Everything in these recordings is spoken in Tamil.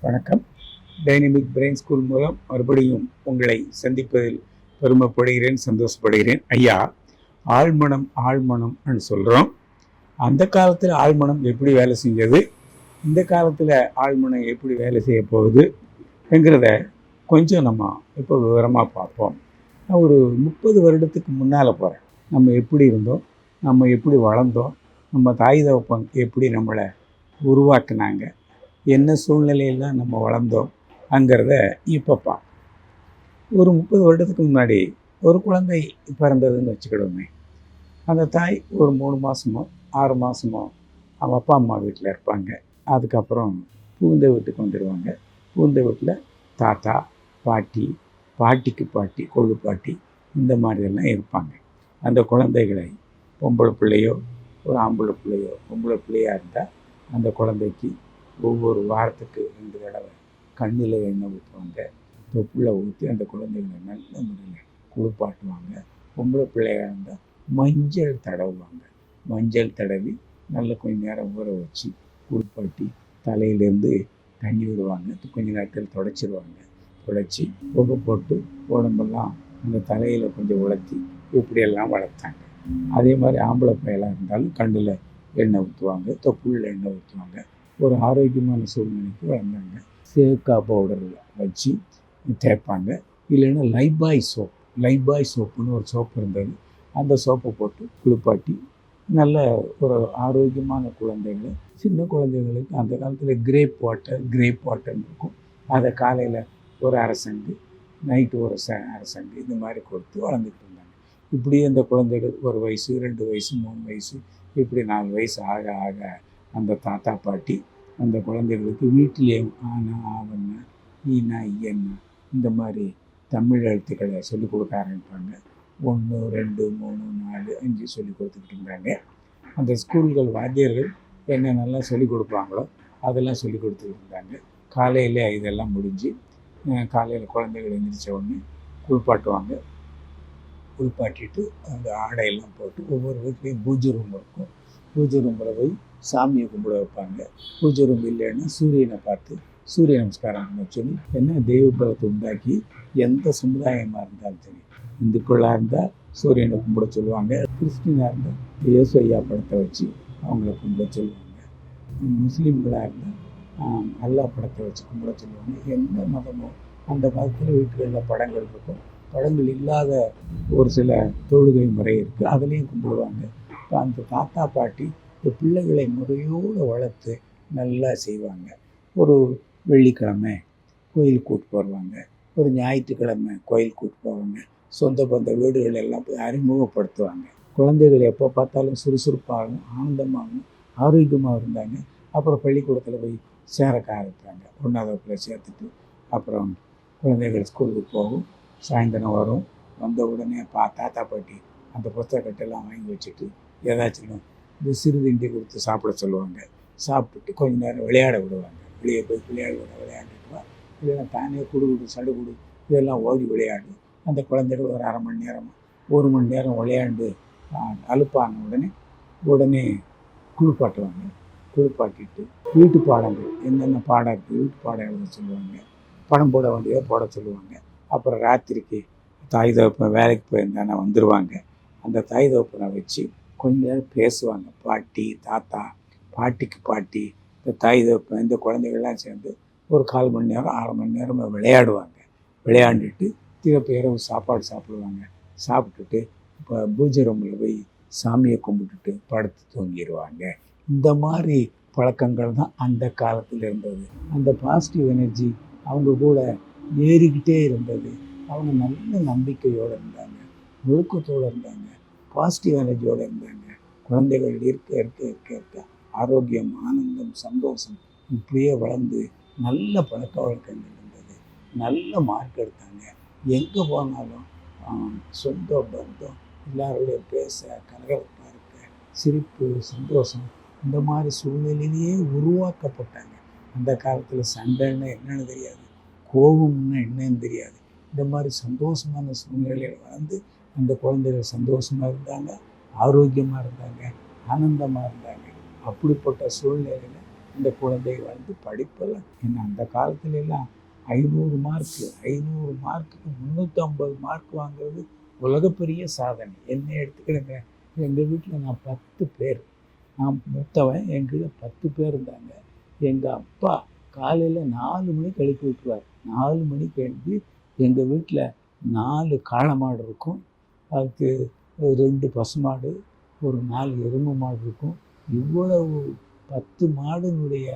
வணக்கம். டைனமிக் பிரெயின் ஸ்கூல் மூலம் மறுபடியும் உங்களை சந்திப்பதில் பெருமைப்படுகிறேன், சந்தோஷப்படுகிறேன். ஐயா, ஆழ்மனம் ஆழ்மனம்னு சொல்கிறோம். அந்த காலத்தில் ஆழ்மனம் எப்படி வேலை செஞ்சது, இந்த காலத்தில் ஆழ்மனம் எப்படி வேலை செய்ய போகுதுங்கிறத கொஞ்சம் நம்ம இப்போ விவரமாக பார்ப்போம். நான் ஒரு 30 வருடத்துக்கு முன்னால் போகிறேன். நம்ம எப்படி இருந்தோம், நம்ம எப்படி வளர்ந்தோம், நம்ம தாய் தகப்பன் எப்படி நம்மளை உருவாக்குனாங்க, என்ன சூழ்நிலையில் நம்ம வளர்ந்தோங்கிறத இப்போப்பா. ஒரு 30 வருடத்துக்கு முன்னாடி ஒரு குழந்தை பிறந்ததுன்னு வச்சுக்கிடுவோமே. அந்த தாய் ஒரு 3 மாதமோ 6 மாதமோ அவங்க அப்பா அம்மா வீட்டில் இருப்பாங்க. அதுக்கப்புறம் பூந்த வீட்டுக்கு வந்துடுவாங்க. பூந்த வீட்டில் தாத்தா பாட்டி, பாட்டிக்கு பாட்டி, கொள்ளு பாட்டி, இந்த மாதிரியெல்லாம் இருப்பாங்க. அந்த குழந்தைகளை பொம்பளை பிள்ளையோ ஒரு ஆம்பளை பிள்ளையோ, பொம்பளை பிள்ளையாக இருந்தால் அந்த குழந்தைக்கு ஒவ்வொரு வாரத்துக்கு 2 தடவை கண்ணில் எண்ணெய் ஊற்றுவாங்க. தொப்புளை ஊற்றி அந்த குழந்தைகளை நல்ல முறையில் குளிப்பாட்டுவாங்க. பொம்பளை பிள்ளையாக இருந்தால் மஞ்சள் தடவுவாங்க. மஞ்சள் தடவி நல்ல கொஞ்ச நேரம் ஊற வச்சு குளிப்பாட்டி தலையிலேருந்து தண்ணி விடுவாங்க. கொஞ்ச நேரத்தில் துடைச்சிடுவாங்க. துடைச்சி புகை போட்டு உடம்பெல்லாம் அந்த தலையில் கொஞ்சம் உலர்த்தி இப்படியெல்லாம் வளர்த்தாங்க. அதே மாதிரி ஆம்பளை பையலாக இருந்தாலும் கண்ணில் எண்ணெய் ஊற்றுவாங்க, தொப்புளில் எண்ணெய் ஊற்றுவாங்க. ஒரு ஆரோக்கியமான சூழ்நிலைக்கு வளர்ந்தாங்க. சேக்கா பவுடரில் வச்சு தேய்ப்பாங்க. இல்லைன்னா லைபாய் சோப்புன்னு ஒரு சோப்பு இருந்தது. அந்த சோப்பை போட்டு குளிப்பாட்டி நல்ல ஒரு ஆரோக்கியமான குழந்தைகளை, சின்ன குழந்தைங்களுக்கு அந்த காலத்தில் கிரேப் வாட்டர்னு இருக்கும். அதை காலையில் ஒரு அரசங்கு, நைட்டு ஒரு அரசங்கு, இந்த மாதிரி கொடுத்து வளர்ந்துட்டு இருந்தாங்க. இப்படியே அந்த குழந்தைகள் 1 வயசு 2 வயசு 3 வயசு இப்படி 4 வயசு ஆக ஆக அந்த தாத்தா பாட்டி அந்த குழந்தைகளுக்கு வீட்டிலேயும் ஆனா ஆவண்ணா ஈனா ஐயன்னா இந்த மாதிரி தமிழ் எழுத்துக்களை சொல்லிக் கொடுக்க ஆரம்பிப்பாங்க. 1 2 3 4 5 சொல்லி கொடுத்துக்கிட்டு இருந்தாங்க. அந்த ஸ்கூல்கள் வாத்தியர்கள் என்ன நல்லா சொல்லிக் கொடுப்பாங்களோ அதெல்லாம் சொல்லி கொடுத்துக்கிட்டு இருந்தாங்க. காலையில் இதெல்லாம் முடிஞ்சு காலையில் குழந்தைகள் எழுந்திரிச்ச உடனே குளிப்பாட்டுவாங்க. குளிப்பாட்டிட்டு அந்த ஆடையெல்லாம் போட்டு ஒவ்வொரு வீட்லேயும் பூஜை ரூம் இருக்கும். பூஜை ரூமில் போய் சாமியை கும்பிட வைப்பாங்க. பூஜை ரூம் இல்லைன்னா சூரியனை பார்த்து சூரிய நமஸ்காரம் பண்ண சொல்லி, என்ன தெய்வ பலத்தை உண்டாக்கி எந்த சமுதாயமாக இருந்தாலும் சரி, இந்துக்களாக இருந்தால் சூரியனை கும்பிட சொல்லுவாங்க, கிறிஸ்டினாக இருந்தால் இயேசு ஐயா படத்தை வச்சு அவங்கள கும்பிட சொல்லுவாங்க, முஸ்லீம்களாக இருந்தால் அல்லாஹ் படத்தை வச்சு கும்பிட சொல்லுவாங்க. எந்த மதமோ அந்த மதத்தில் வீட்டுகளில் படங்கள் இருக்கும். படங்கள் இல்லாத ஒரு சில தொழுகை முறை இருக்குது, அதுலேயும் கும்பிடுவாங்க. இப்போ அந்த தாத்தா பாட்டி இந்த பிள்ளைகளை முறையோடு வளர்த்து நல்லா செய்வாங்க. ஒரு வெள்ளிக்கிழமை கோயிலுக்கு கூப்பிட்டு போடுவாங்க, ஒரு ஞாயிற்றுக்கிழமை கோயிலுக்கு கூப்பிட்டு போவாங்க. சொந்த பந்த வீடுகள் எல்லாம் போய் அறிமுகப்படுத்துவாங்க. குழந்தைகள் எப்போ பார்த்தாலும் சுறுசுறுப்பாகவும் ஆனந்தமாகவும் ஆரோக்கியமாக இருந்தாங்க. அப்புறம் பள்ளிக்கூடத்தில் போய் சேரக்க ஆரம்பித்தாங்க. 1ஆவது வகுப்பில் சேர்த்துட்டு அப்புறம் குழந்தைகள் ஸ்கூலுக்கு போகும். சாயந்தரம் வரும். வந்த உடனே தாத்தா பாட்டி அந்த புத்தகத்தெல்லாம் வாங்கி வச்சுட்டு ஏதாச்சும் இந்த சிறுதிண்டி கொடுத்து சாப்பிட சொல்லுவாங்க. சாப்பிட்டுட்டு கொஞ்ச நேரம் விளையாட விடுவாங்க. வெளியே போய் விளையாண்டுட்டு வா, இல்லைன்னா தானே குடு சடுகுடு இதெல்லாம் ஓடி விளையாடு. அந்த குழந்தைகள் ஒரு அரை மணி நேரம் 1 மணி நேரம் விளையாண்டு அலுப்பான உடனே குளிப்பாட்டுவாங்க. குளிப்பாட்டிட்டு வீட்டு பாடங்கள் என்னென்ன பாடம் இருக்குது வீட்டு பாடம் எழுத சொல்லுவாங்க. படம் போட வேண்டியதை போட சொல்லுவாங்க. அப்புறம் ராத்திரிக்கு தாய் தகப்பன் வேலைக்கு போயிருந்தானே வந்துடுவாங்க. அந்த தாய் தகப்பனை வச்சு கொஞ்ச நேரம் பேசுவாங்க. பாட்டி தாத்தா, பாட்டிக்கு பாட்டி, இந்த தாய் தகப்பன், இந்த குழந்தைகள்லாம் சேர்ந்து ஒரு 1/4 மணி நேரம் 1/2 மணி நேரம் விளையாடுவாங்க. விளையாண்டுட்டு திருப்பி இரவு சாப்பாடு சாப்பிடுவாங்க. சாப்பிட்டுட்டு இப்போ பூஜை ரூமில் போய் சாமியை கும்பிட்டுட்டு படுத்து தூங்கிடுவாங்க. இந்த மாதிரி பழக்கங்கள் தான் அந்த காலத்தில் இருந்தது. அந்த பாசிட்டிவ் எனர்ஜி அவங்க கூட ஏறிக்கிட்டே இருந்தது. அவங்க நல்ல நம்பிக்கையோடு இருந்தாங்க, ஒழுக்கத்தோடு இருந்தாங்க, பாசிட்டிவ் எனர்ஜியோடு இருந்தாங்க. குழந்தைகள் இருக்க இருக்க இருக்க இருக்க ஆரோக்கியம், ஆனந்தம், சந்தோஷம் இப்படியே வளர்ந்து நல்ல பழக்க வழக்கங்கள் இருந்தது. நல்ல மார்க் எடுத்தாங்க. எங்கே போனாலும் சொந்த பந்தம் எல்லாரோடைய பேச, கலகலப்பாக இருக்க, சிரிப்பு, சந்தோஷம், இந்த மாதிரி சூழ்நிலையிலேயே உருவாக்கப்பட்டாங்க. அந்த காலத்தில் சண்டைன்னா என்னென்னு தெரியாது, கோபம்னா என்னன்னு தெரியாது. இந்த மாதிரி சந்தோஷமான சூழ்நிலையில் வளர்ந்து அந்த குழந்தைகள் சந்தோஷமாக இருந்தாங்க, ஆரோக்கியமாக இருந்தாங்க, ஆனந்தமாக இருந்தாங்க. அப்படிப்பட்ட சூழ்நிலையில் இந்த குழந்தை வந்து படிப்பெல்லாம் என்ன அந்த காலத்துலலாம் 500 மார்க்குக்கு 350 மார்க் வாங்குறது உலகப்பெரிய சாதனை. என்னை எடுத்துக்கிடுங்க, எங்கள் வீட்டில் நான் 10 பேர், நான் மூத்தவன், எங்கள் 10 பேர் இருந்தாங்க. எங்கள் அப்பா காலையில் 4 மணிக்கு எழுப்பி விட்டுருவார். 4 மணிக்கு எழுப்பி எங்கள் வீட்டில் 4 காளை மாடு இருக்கும், அதுக்கு 2 பசுமாடு, ஒரு 4 எருமை மாடு இருக்கும். இவ்வளவு 10 மாடுனுடைய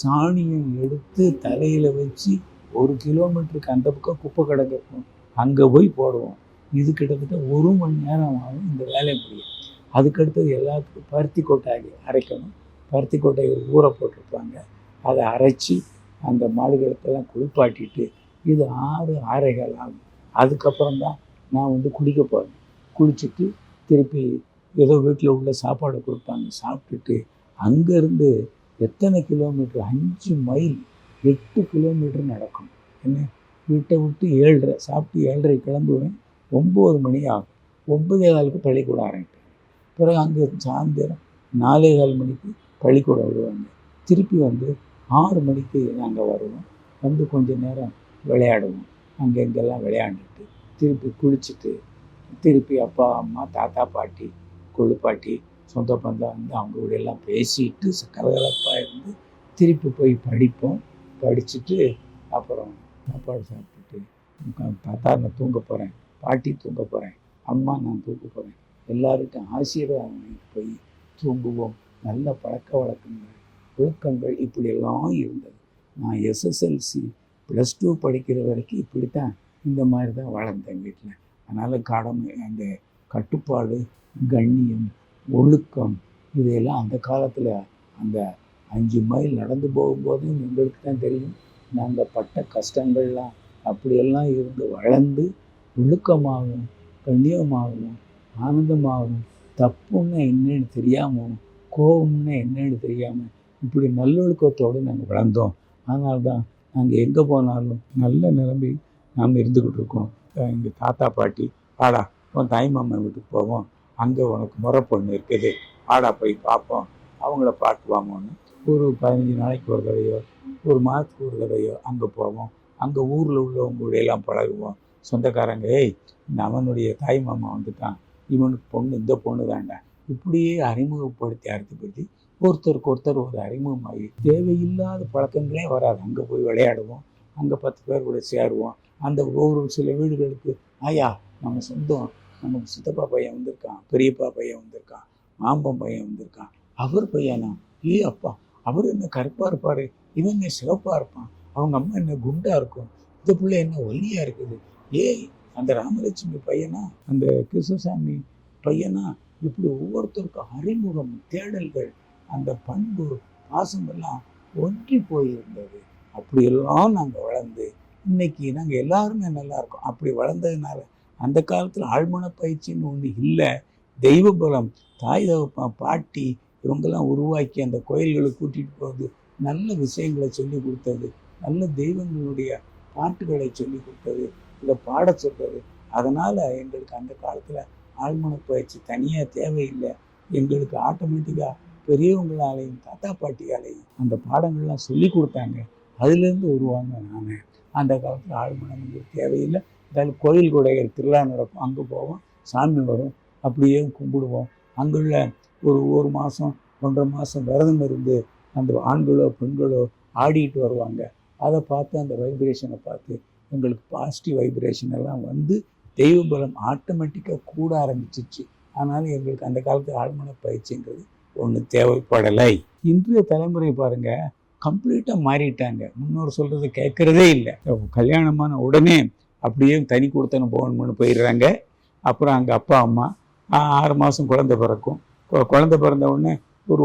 சாணியை எடுத்து தலையில் வச்சு 1 கிலோமீட்டருக்கு அந்த பக்கம் குப்பை கிடக்கும், அங்கே போய் போடுவோம். இது கிட்டத்தட்ட 1 மணி நேரம் ஆகும் இந்த வேலை முடியும். அதுக்கடுத்தது எல்லாத்துக்கும் பருத்தி கொட்டாய் அரைக்கணும். பருத்தி கொட்டையை ஊற போட்டிருப்பாங்க, அதை அரைச்சி அந்த மாடுகளுக்கெல்லாம் குளிப்பாட்டிட்டு இது 6-6:15 ஆகும். அதுக்கப்புறம் தான் நான் வந்து குளிக்க போகிறேன். குளிச்சுட்டு திருப்பி ஏதோ வீட்டில் உள்ள சாப்பாடு கொடுப்பாங்க, சாப்பிட்டுட்டு அங்கேருந்து எத்தனை கிலோமீட்டர், 5 மைல் 8 கிலோமீட்டர் நடக்கணும். என்ன, வீட்டை விட்டு 7:30 சாப்பிட்டு 7:30 கிளம்புவேன். 9 மணி ஆகும். 9:15 பள்ளிக்கூடம் ஆரம்பிப்பேன். பிறகு அங்கே சாயந்தரம் 4:15 மணிக்கு பள்ளிக்கூடம் விடுவாங்க. திருப்பி வந்து 6 மணிக்கு நாங்கள் வருவோம். வந்து கொஞ்சம் நேரம் விளையாடுவோம். அங்கே இங்கெல்லாம் விளையாண்டுட்டு திருப்பி குளிச்சுட்டு திருப்பி அப்பா அம்மா தாத்தா பாட்டி கொழுப்பாட்டி சொந்த பந்தம் வந்து அவங்க கூட எல்லாம் பேசிட்டு கலகலப்பாக இருந்து திருப்பி போய் படிப்போம். படிச்சுட்டு அப்புறம் சாப்பாடு சாப்பிட்டுட்டு தாத்தா நான் தூங்க போகிறேன், பாட்டி தூங்க போகிறேன், அம்மா நான் தூங்க போகிறேன், எல்லாருக்கும் ஆசீர்வாதம் வாங்கிட்டு போய் தூங்குவோம். நல்ல பழக்க வழக்கங்கள் ஒழுக்கங்கள் இப்படியெல்லாம் இருந்தது. நான் SSLC +2 படிக்கிற வரைக்கும் இப்படித்தான், இந்த மாதிரி தான் வளர்ந்தேன் வீட்டில். அதனால் கடமை, அந்த கட்டுப்பாடு, கண்ணியம், ஒழுக்கம் இதையெல்லாம் அந்த காலத்தில் அந்த 5 மைல் நடந்து போகும்போதும் எங்களுக்கு தான் தெரியும். நாங்கள் பட்ட கஷ்டங்கள்லாம் அப்படியெல்லாம் இருந்து வளர்ந்து ஒழுக்கமாகவும் கண்ணியமாகவும் ஆனந்தமாகவும் தப்புன்னா என்னன்னு தெரியாமல் கோபம்னா என்னன்னு தெரியாமல் இப்படி நல்லொழுக்கத்தோடு நாங்கள் வளர்ந்தோம். அதனால தான் நாங்கள் எங்கே போனாலும் நல்ல நிலைமை நாம் இருந்துக்கிட்டு இருக்கோம். எங்கள் தாத்தா பாட்டி, வாடா உன் தாய் மாமா வீட்டுக்கு போவோம், அங்கே உனக்கு முறை பொண்ணு இருக்குது, வாடா போய் பார்ப்போம், அவங்கள பார்க்குவாங்கன்னு ஒரு 15 நாளைக்கு ஒரு தடவையோ ஒரு மாதத்துக்கு ஒரு தடவையோ அங்கே போவோம். அங்கே ஊரில் உள்ளவங்க கூட எல்லாம் பழகுவோம். சொந்தக்காரங்க, ஏய் அவனுடைய தாய் மாமா வந்துட்டான், இவனுக்கு பொண்ணு இந்த பொண்ணு தாண்டா, இப்படியே அறிமுகப்படுத்தி ஒருத்தருக்கு ஒருத்தர் ஒரு அறிமுகமாகி தேவையில்லாத பழக்கங்களே வராது. அங்கே போய் விளையாடுவோம், அங்கே 10 பேர் கூட சேருவோம். அந்த ஒரு சில வீடுகளுக்கு, ஆயா நம்ம சொந்தம், நமக்கு சித்தப்பா பையன் வந்திருக்கான், பெரியப்பா பையன் வந்திருக்கான், மாம்பம் பையன் வந்திருக்கான், அவர் பையனா, அப்பா அவர் என்ன கருப்பாக இருப்பார், இவன் என்ன சிவப்பாக இருப்பான், அவங்க அம்மா என்ன குண்டாக இருக்கும், இந்த பிள்ளை என்ன ஒல்லியாக இருக்குது, அந்த ராமலட்சுமி பையனா, அந்த கிருஷ்ணசாமி பையனா, இப்படி ஒவ்வொருத்தருக்கும் அறிமுகம், தேடல்கள், அந்த பண்பு பாசமெல்லாம் ஒன்றி போயிருந்தது. அப்படியெல்லாம் நாங்கள் வளர்ந்து இன்னைக்கு நாங்கள் எல்லாருமே நல்லா இருக்கோம். அப்படி வளர்ந்ததுனால அந்த காலத்தில் ஆழ்மன பயிற்சின்னு ஒன்று இல்லை. தெய்வ பலம், தாய் தகப்பா பாட்டி இவங்கெல்லாம் உருவாக்கி அந்த கோயில்களுக்கு கூட்டிகிட்டு போகிறது, நல்ல விஷயங்களை சொல்லி கொடுத்தது, நல்ல தெய்வங்களுடைய பாட்டுகளை சொல்லி கொடுத்தது, இதை பாட சொல்கிறது. அதனால் எங்களுக்கு அந்த காலத்தில் ஆழ்மன பயிற்சி தனியாக தேவையில்லை. எங்களுக்கு ஆட்டோமேட்டிக்காக பெரியவங்களாலையும் தாத்தா பாட்டியாலையும் அந்த பாடங்கள்லாம் சொல்லி கொடுத்தாங்க. அதுலேருந்து உருவாங்க. நான் அந்த காலத்தில் ஆழ்மனங்கிறது தேவையில்லை. அதாவது கோயில் கொடைகள் திருவிழா நடக்கும், அங்கே போவோம், சாமி வரும், அப்படியே கும்பிடுவோம். அங்குள்ள ஒரு மாதம் 1.5 மாதம் விரதம் இருந்து அந்த ஆண்களோ பெண்களோ ஆடிட்டு வருவாங்க. அதை பார்த்து அந்த வைப்ரேஷனை பார்த்து எங்களுக்கு பாசிட்டிவ் வைப்ரேஷன் எல்லாம் வந்து தெய்வ பலம் ஆட்டோமேட்டிக்காக கூட ஆரம்பிச்சிச்சு. அதனால் எங்களுக்கு அந்த காலத்தில் ஆழ்மன பயிற்சிங்கிறது ஒன்று தேவைப்படலை. இன்றைய தலைமுறை பாருங்கள், கம்ப்ளீட்டாக மாறிட்டாங்க. முன்னோர் சொல்கிறத கேட்குறதே இல்லை. கல்யாணமான உடனே அப்படியே தனி கொடுத்தன போகணும்னு போயிடுறாங்க. அப்புறம் அங்கே அப்பா அம்மா 6 மாதம் குழந்தை பிறக்கும். குழந்தை பிறந்த உடனே ஒரு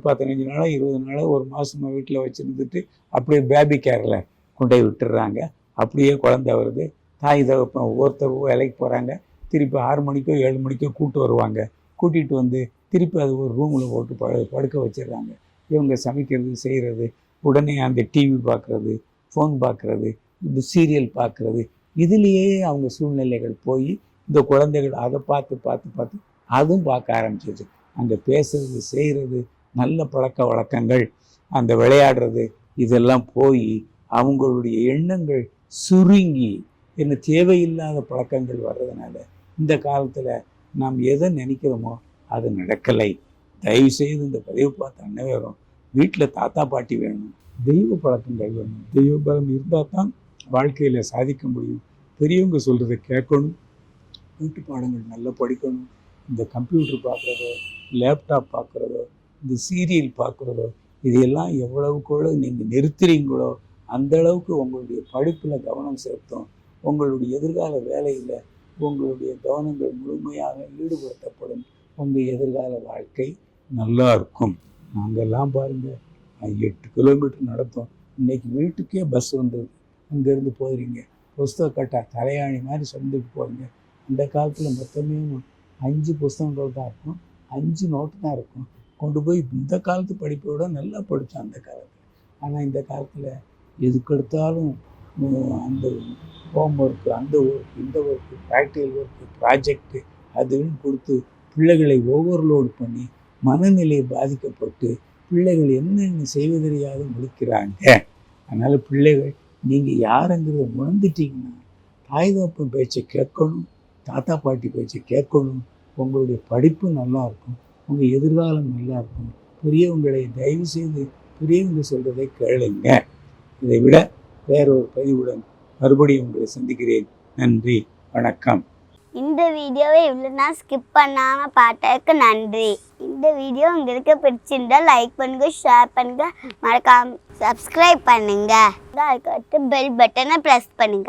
15 நாளோ 20 நாளோ ஒரு மாதமாக வீட்டில் வச்சுருந்துட்டு அப்படியே பேபி கேரில் கொண்டு போய் விட்டுடுறாங்க. அப்படியே குழந்தை வருது. தாய் தகப்பன் ஒவ்வொருத்தர் வேலைக்கு போகிறாங்க. திருப்பி 6 மணிக்கோ 7 மணிக்கோ கூப்பிட்டு வருவாங்க. கூட்டிகிட்டு வந்து திருப்பி அது ஒரு ரூமில் போட்டு படுக்க வச்சிடுறாங்க. இவங்க சமைக்கிறது செய்கிறது, உடனே அந்த டிவி பார்க்குறது, ஃபோன் பார்க்குறது, இந்த சீரியல் பார்க்குறது, இதுலேயே அவங்க சூழ்நிலைகள் போய் இந்த குழந்தைகள் அதை பார்த்து அதுவும் பார்க்க ஆரம்பிச்சிச்சு. அங்கே பேசுறது செய்கிறது, நல்ல பழக்க வழக்கங்கள் அந்த விளையாடுறது இதெல்லாம் போய் அவங்களுடைய எண்ணங்கள் சுருங்கி என்ன தேவையில்லாத பழக்கங்கள் வர்றதுனால இந்த காலத்தில் நாம் எதை நினைக்கிறோமோ அது நடக்கலை. தயவு செய்து இந்த பதிவு பார்த்த அனைவரும் வீட்டில் தாத்தா பாட்டி வேணும், தெய்வ பழக்கங்கள் வேணும். தெய்வ பலம் இருந்தால் தான் வாழ்க்கையில் சாதிக்க முடியும். பெரியவங்க சொல்கிறத கேட்கணும், வீட்டு பாடங்கள் நல்லா படிக்கணும். இந்த கம்ப்யூட்டர் பார்க்குறதோ, லேப்டாப் பார்க்குறதோ, இந்த சீரியல் பார்க்குறதோ, இதையெல்லாம் எவ்வளவுக்கு நீங்கள் நிறுத்துறீங்களோ அந்த அளவுக்கு உங்களுடைய படிப்பில் கவனம் செலுத்தும். உங்களுடைய எதிர்கால வேலையில் உங்களுடைய கவனங்கள் முழுமையாக ஈடுபடுத்தப்படும். உங்கள் எதிர்கால வாழ்க்கை நல்லா இருக்கும். நாங்கள்லாம் பாருங்கள் 8 கிலோமீட்டர் நடத்தோம். இன்றைக்கி வீட்டுக்கே பஸ் வந்தது. அங்கேருந்து போகிறீங்க, புஸ்தக கட்டா தலையாணி மாதிரி சொல்லிட்டு போகிறீங்க. அந்த காலத்தில் மொத்தமே 5 புஸ்தகங்கள் தான் இருக்கும், 5 நோட்டு தான் இருக்கும். கொண்டு போய் இந்த காலத்து படிப்பை விட நல்லா படித்தோம் அந்த காலத்தில். ஆனால் இந்த காலத்தில் எதுக்கெடுத்தாலும் அந்த ஹோம் ஒர்க்கு, அந்த ஒர்க்கு, இந்த ஒர்க்கு, ப்ராக்டிக்கல் ஒர்க்கு, ப்ராஜெக்டு அதுன்னு கொடுத்து பிள்ளைகளை ஓவர்லோடு பண்ணி மனநிலை பாதிக்கப்பட்டு பிள்ளைகள் என்னென்ன செய்வது தெரியாத முடிக்கிறாங்க. அதனால் பிள்ளைகள் நீங்கள் யாருங்கிறத உணர்ந்துட்டீங்கன்னா தாய் தகப்பன் பேச்சை கேட்கணும், தாத்தா பாட்டி பேச்சை கேட்கணும். உங்களுடைய படிப்பு நல்லாயிருக்கும், உங்கள் எதிர்காலம் நல்லாயிருக்கும். பெரியவங்களை தயவு செய்து பெரியவங்க சொல்கிறதை கேளுங்க. இதை விட வேறொரு பதிவுடன் மறுபடியும் உங்களை சந்திக்கிறேன். நன்றி, வணக்கம். இந்த வீடியோவை இவ்வளோ நான் ஸ்கிப் பண்ணாமல் பார்த்ததுக்கு நன்றி. இந்த வீடியோ உங்களுக்கு பிடிச்சிருந்தா லைக் பண்ணுங்க, ஷேர் பண்ணுங்க, மறக்காம சப்ஸ்கிரைப் பண்ணுங்க. அதுக்கடுத்து பெல் பட்டனை ப்ரெஸ் பண்ணுங்க.